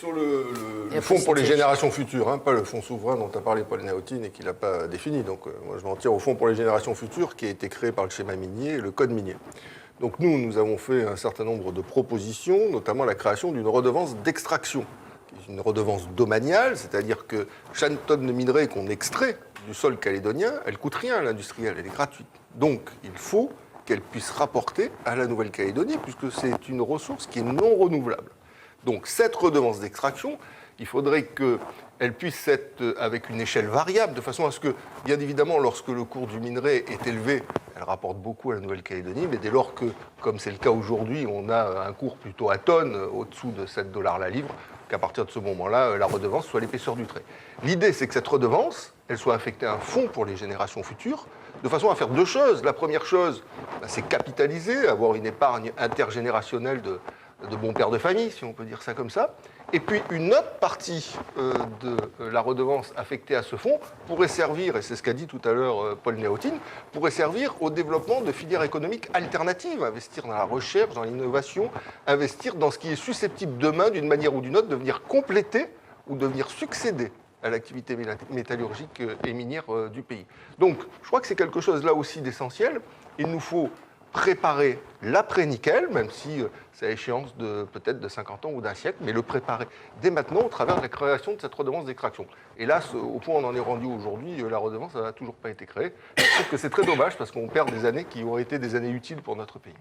Sur le fonds pour les générations futures, hein, pas le fonds souverain dont a parlé Paul Néotine et qu'il n'a pas défini. Donc moi je m'en tiens au fonds pour les générations futures qui a été créé par le schéma minier et le code minier. Donc nous avons fait un certain nombre de propositions, notamment la création d'une redevance d'extraction, qui est une redevance domaniale, c'est-à-dire que chaque tonne de minerai qu'on extrait du sol calédonien, elle ne coûte rien à l'industriel, elle est gratuite. Donc il faut qu'elle puisse rapporter à la Nouvelle-Calédonie, puisque c'est une ressource qui est non renouvelable. Donc cette redevance d'extraction, il faudrait qu'elle puisse être avec une échelle variable, de façon à ce que, bien évidemment, lorsque le cours du minerai est élevé, elle rapporte beaucoup à la Nouvelle-Calédonie, mais dès lors que, comme c'est le cas aujourd'hui, on a un cours plutôt à tonne, au-dessous de 7 $ la livre, qu'à partir de ce moment-là, la redevance soit l'épaisseur du trait. L'idée, c'est que cette redevance, elle soit affectée à un fonds pour les générations futures, de façon à faire deux choses. La première chose, c'est capitaliser, avoir une épargne intergénérationnelle de bons pères de famille, si on peut dire ça comme ça. Et puis une autre partie de la redevance affectée à ce fonds pourrait servir, et c'est ce qu'a dit tout à l'heure Paul Néotine, pourrait servir au développement de filières économiques alternatives, investir dans la recherche, dans l'innovation, investir dans ce qui est susceptible demain, d'une manière ou d'une autre, de venir compléter ou de venir succéder à l'activité métallurgique et minière du pays. Donc, je crois que c'est quelque chose là aussi d'essentiel. Il nous faut préparer l'après-nickel, même si c'est à échéance de peut-être de 50 ans ou d'un siècle, mais le préparer dès maintenant au travers de la création de cette redevance d'extraction. Hélas, au point où on en est rendu aujourd'hui, la redevance n'a toujours pas été créée. Je trouve que c'est très dommage parce qu'on perd des années qui auraient été des années utiles pour notre pays.